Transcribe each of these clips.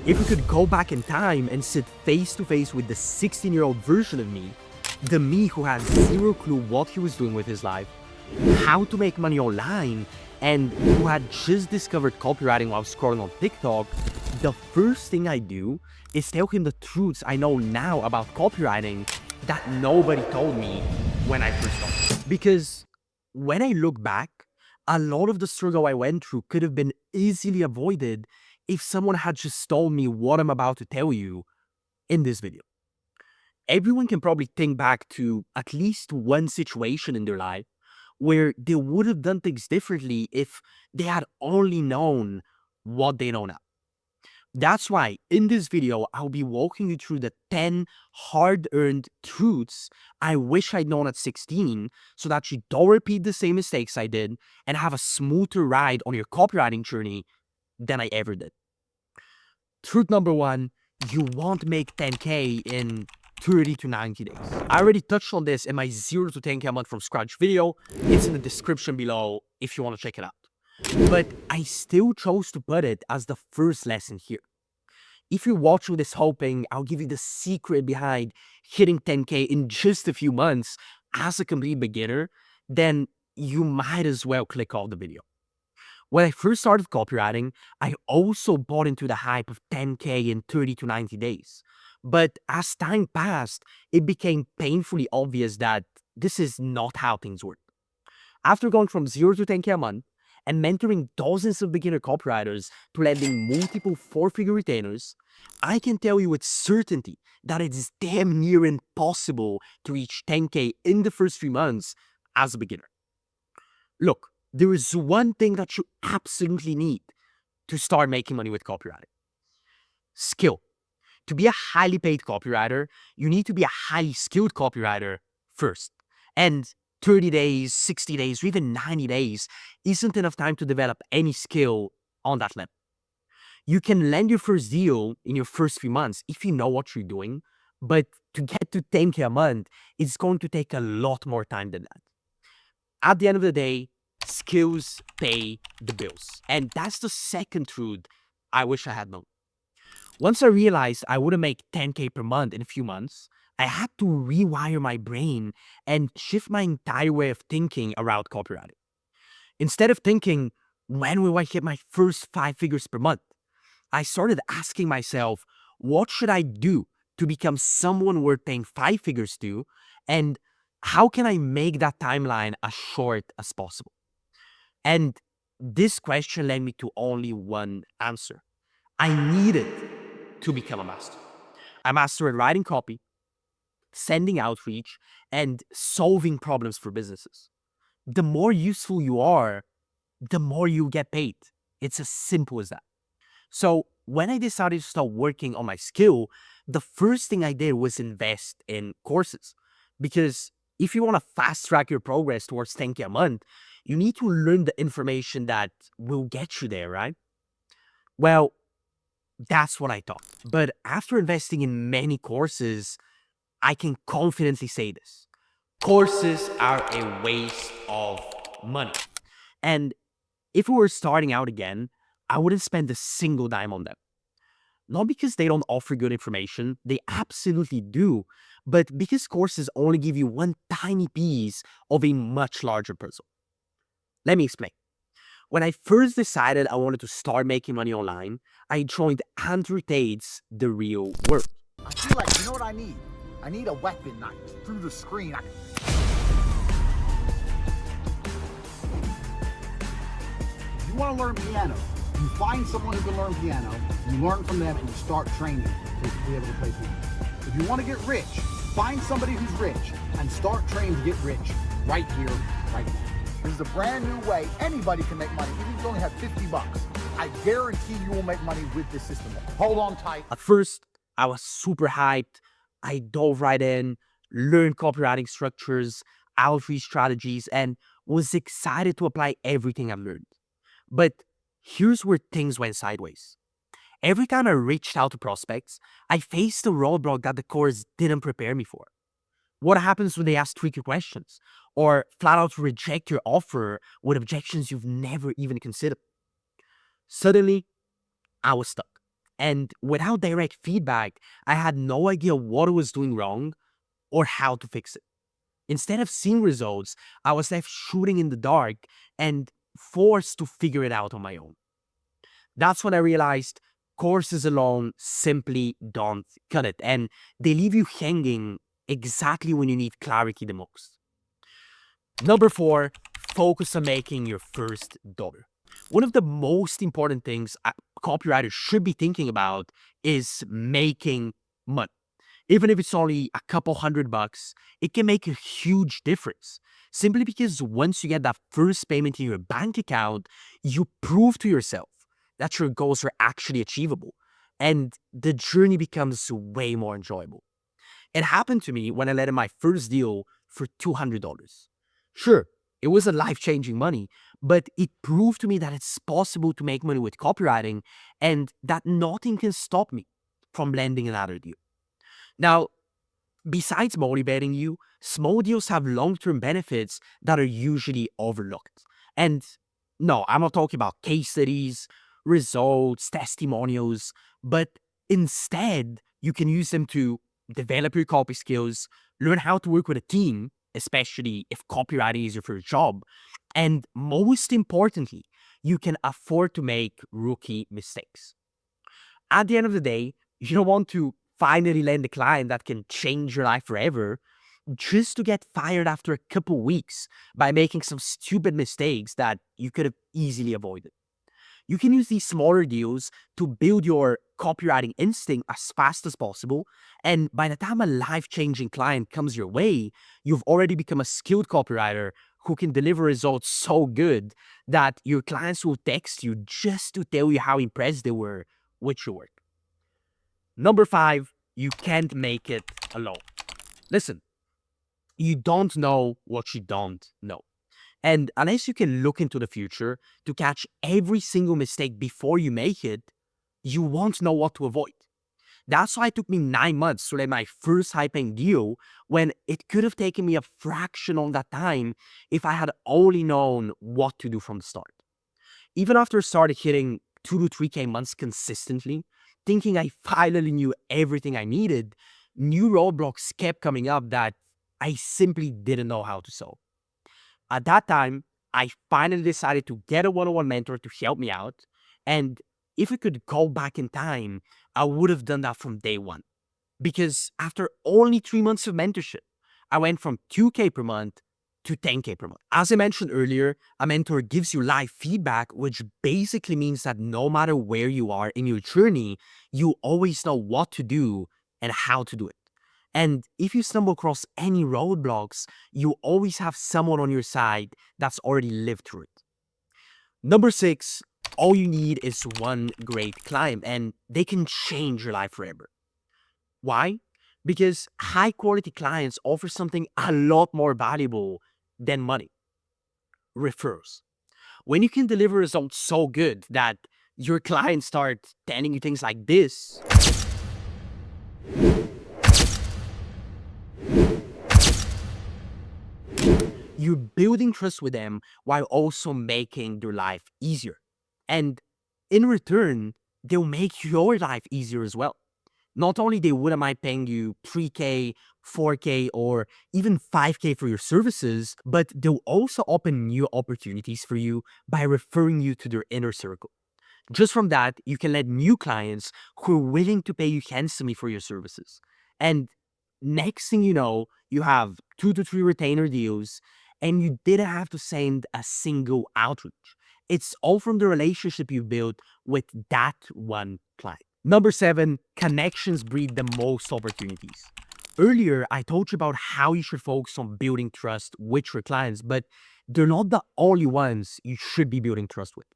If we could go back in time and sit face to face with the 16-year-old version of me, the me who had zero clue what he was doing with his life, how to make money online, and who had just discovered copywriting while scrolling on TikTok, the first thing I do is tell him the truths I know now about copywriting that nobody told me when I first started. Because when I look back, a lot of the struggle I went through could have been easily avoided if someone had just told me what I'm about to tell you in this video. Everyone can probably think back to at least one situation in their life where they would have done things differently if they had only known what they know now. That's why in this video, I'll be walking you through the 10 hard-earned truths I wish I'd known at 16 so that you don't repeat the same mistakes I did and have a smoother ride on your copywriting journey than I ever did. Truth number 1, you won't make 10K in 30 to 90 days. I already touched on this in my 0 to 10K a month from scratch video. It's in the description below if you want to check it out. But I still chose to put it as the first lesson here. If you're watching this hoping I'll give you the secret behind hitting 10K in just a few months as a complete beginner, then you might as well click off the video. When I first started copywriting, I also bought into the hype of 10K in 30 to 90 days. But as time passed, it became painfully obvious that this is not how things work. After going from 0 to 10K a month and mentoring dozens of beginner copywriters to landing multiple 4-figure retainers, I can tell you with certainty that it is damn near impossible to reach 10K in the first 3 months as a beginner. Look, there is one thing that you absolutely need to start making money with copywriting. Skill. To be a highly paid copywriter, you need to be a highly skilled copywriter first. And 30 days, 60 days, or even 90 days isn't enough time to develop any skill on that level. You can land your first deal in your first few months if you know what you're doing, but to get to 10K a month, it's going to take a lot more time than that. At the end of the day, skills pay the bills. And that's the second truth I wish I had known. Once I realized I wouldn't make 10K per month in a few months, I had to rewire my brain and shift my entire way of thinking around copywriting. Instead of thinking, when will I hit my first 5 figures per month? I started asking myself, what should I do to become someone worth paying 5 figures to? And how can I make that timeline as short as possible? And this question led me to only one answer. I needed to become a master. A master at writing copy, sending outreach, and solving problems for businesses. The more useful you are, the more you get paid. It's as simple as that. So when I decided to start working on my skill, the first thing I did was invest in courses. Because if you want to fast track your progress towards 10K a month, you need to learn the information that will get you there, right? Well, that's what I thought. But after investing in many courses, I can confidently say this. Courses are a waste of money. And if we were starting out again, I wouldn't spend a single dime on them. Not because they don't offer good information, they absolutely do, but because courses only give you one tiny piece of a much larger puzzle. Let me explain. When I first decided I wanted to start making money online, I joined Andrew Tate's The Real World. I feel like, you know what I need? I need a weapon knife through the screen. If you want to learn piano, you find someone who can learn piano, you learn from them, and you start training to be able to play piano. If you want to get rich, find somebody who's rich and start training to get rich right here, right now. This is a brand new way anybody can make money, even if you only have 50 bucks. I guarantee you will make money with this system. Hold on tight. At first, I was super hyped. I dove right in, learned copywriting structures, outreach strategies, and was excited to apply everything I've learned. But here's where things went sideways. Every time I reached out to prospects, I faced a roadblock that the course didn't prepare me for. What happens when they ask tricky questions or flat out reject your offer with objections you've never even considered? Suddenly, I was stuck. And without direct feedback, I had no idea what I was doing wrong or how to fix it. Instead of seeing results, I was left shooting in the dark and forced to figure it out on my own. That's when I realized courses alone simply don't cut it, and they leave you hanging exactly when you need clarity the most. Number 4, focus on making your first dollar. One of the most important things a copywriter should be thinking about is making money. Even if it's only a couple $100, it can make a huge difference. Simply because once you get that first payment in your bank account, you prove to yourself that your goals are actually achievable, and the journey becomes way more enjoyable. It happened to me when I landed my first deal for $200. Sure, it was a life-changing money, but it proved to me that it's possible to make money with copywriting and that nothing can stop me from landing another deal. Now, besides motivating you, small deals have long-term benefits that are usually overlooked. And no, I'm not talking about case studies, results, testimonials, but instead, you can use them to develop your copy skills, learn how to work with a team, especially if copywriting is your first job, and most importantly, you can afford to make rookie mistakes. At the end of the day, you don't want to finally land a client that can change your life forever just to get fired after a couple weeks by making some stupid mistakes that you could have easily avoided. You can use these smaller deals to build your copywriting instinct as fast as possible. And by the time a life-changing client comes your way, you've already become a skilled copywriter who can deliver results so good that your clients will text you just to tell you how impressed they were with your work. Number 5, you can't make it alone. Listen, you don't know what you don't know. And unless you can look into the future to catch every single mistake before you make it, you won't know what to avoid. That's why it took me 9 months to land my first high-paying deal when it could have taken me a fraction of that time if I had only known what to do from the start. Even after I started hitting 2 to 3K months consistently, thinking I finally knew everything I needed, new roadblocks kept coming up that I simply didn't know how to solve. At that time, I finally decided to get a one-on-one mentor to help me out. And if I could go back in time, I would have done that from day one. Because after only 3 months of mentorship, I went from 2K per month to 10K per month. As I mentioned earlier, a mentor gives you live feedback, which basically means that no matter where you are in your journey, you always know what to do and how to do it. And if you stumble across any roadblocks, you always have someone on your side that's already lived through it. Number 6, all you need is one great client and they can change your life forever. Why? Because high quality clients offer something a lot more valuable than money. Referrals. When you can deliver results so good that your clients start telling you things like this, you're building trust with them while also making their life easier. And in return, they'll make your life easier as well. Not only they wouldn't mind paying you 3K, 4K, or even 5K for your services, but they'll also open new opportunities for you by referring you to their inner circle. Just from that, you can let new clients who are willing to pay you handsomely for your services. And next thing you know, you have 2 to 3 retainer deals, and you didn't have to send a single outreach. It's all from the relationship you built with that one client. Number 7, connections breed the most opportunities. Earlier, I told you about how you should focus on building trust with your clients, but they're not the only ones you should be building trust with.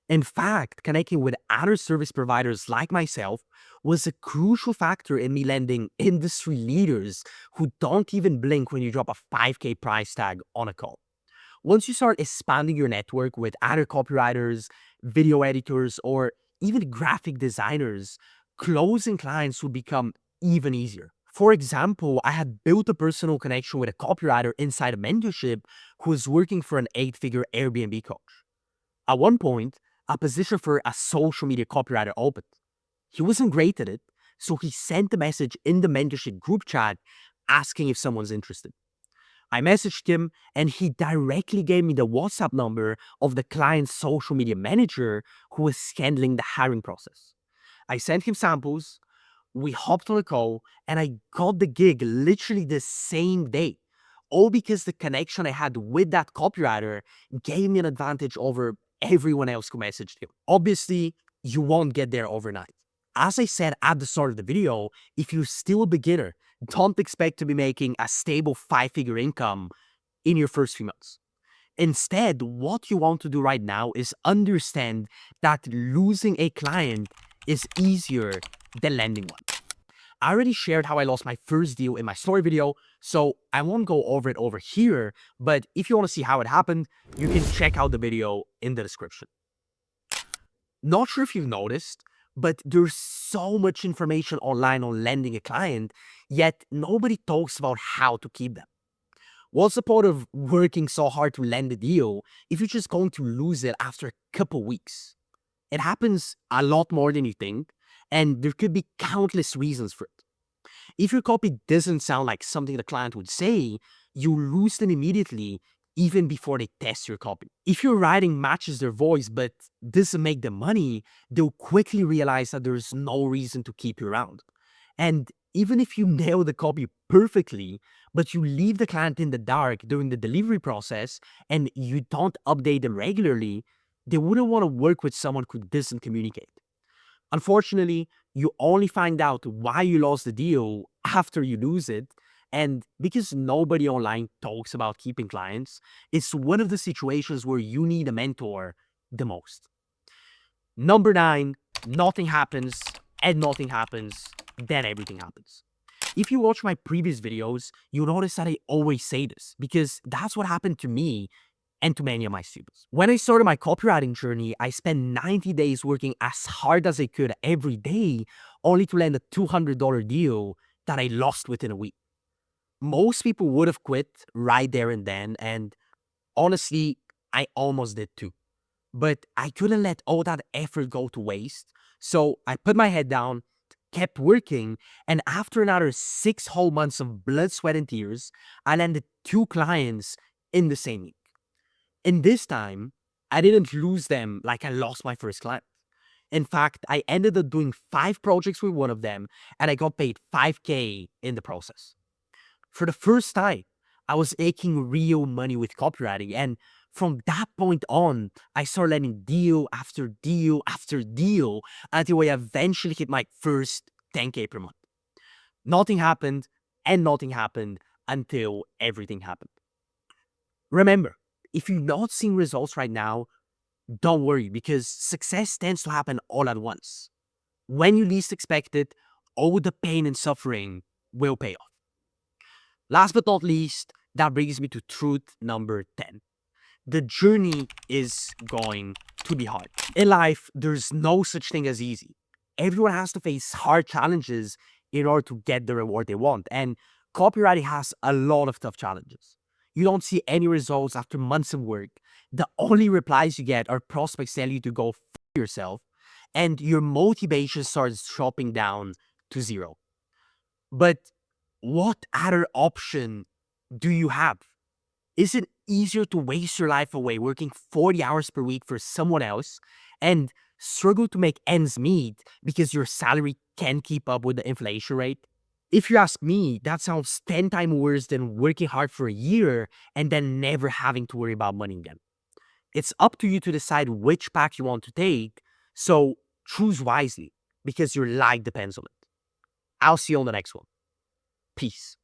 In fact, connecting with other service providers like myself was a crucial factor in me landing industry leaders who don't even blink when you drop a 5K price tag on a call. Once you start expanding your network with other copywriters, video editors, or even graphic designers, closing clients will become even easier. For example, I had built a personal connection with a copywriter inside a mentorship who was working for an 8-figure Airbnb coach. At one point, a position for a social media copywriter opened. He wasn't great at it, so he sent a message in the mentorship group chat asking if someone's interested. I messaged him and he directly gave me the WhatsApp number of the client's social media manager who was handling the hiring process. I sent him samples, we hopped on a call, and I got the gig literally the same day. All because the connection I had with that copywriter gave me an advantage over everyone else who messaged him. Obviously, you won't get there overnight. As I said at the start of the video, if you're still a beginner, don't expect to be making a stable 5-figure income in your first few months. Instead, what you want to do right now is understand that losing a client is easier than landing one. I already shared how I lost my first deal in my story video, so I won't go over it over here, but if you want to see how it happened, you can check out the video in the description. Not sure if you've noticed, but there's so much information online on landing a client, yet nobody talks about how to keep them. What's the point of working so hard to land a deal if you're just going to lose it after a couple weeks? It happens a lot more than you think, and there could be countless reasons for it. If your copy doesn't sound like something the client would say, you lose them immediately, even before they test your copy. If your writing matches their voice but doesn't make them money, they'll quickly realize that there's no reason to keep you around. And even if you nail the copy perfectly, but you leave the client in the dark during the delivery process and you don't update them regularly, they wouldn't want to work with someone who doesn't communicate. Unfortunately, you only find out why you lost the deal after you lose it. And because nobody online talks about keeping clients, it's one of the situations where you need a mentor the most. Number 9, nothing happens, and nothing happens, then everything happens. If you watch my previous videos, you'll notice that I always say this because that's what happened to me and to many of my students. When I started my copywriting journey, I spent 90 days working as hard as I could every day, only to land a $200 deal that I lost within a week. Most people would have quit right there and then, and honestly, I almost did too. But I couldn't let all that effort go to waste, so I put my head down, kept working, and after another 6 whole months of blood, sweat, and tears, I landed 2 clients in the same week. In this time, I didn't lose them like I lost my first client. In fact, I ended up doing 5 projects with one of them, and I got paid $5,000 in the process. For the first time, I was making real money with copywriting, and from that point on, I started landing deal after deal after deal until I eventually hit my first $10,000 per month. Nothing happened, and nothing happened until everything happened. Remember, if you're not seeing results right now, don't worry, because success tends to happen all at once. When you least expect it, all the pain and suffering will pay off. Last but not least, that brings me to truth number 10. The journey is going to be hard. In life, there's no such thing as easy. Everyone has to face hard challenges in order to get the reward they want. And copywriting has a lot of tough challenges. You don't see any results after months of work. The only replies you get are prospects telling you to go f yourself, and your motivation starts dropping down to 0. But what other option do you have? Is it easier to waste your life away working 40 hours per week for someone else and struggle to make ends meet because your salary can't keep up with the inflation rate? If you ask me, that sounds 10 times worse than working hard for a year and then never having to worry about money again. It's up to you to decide which path you want to take, so choose wisely because your life depends on it. I'll see you on the next one. Peace.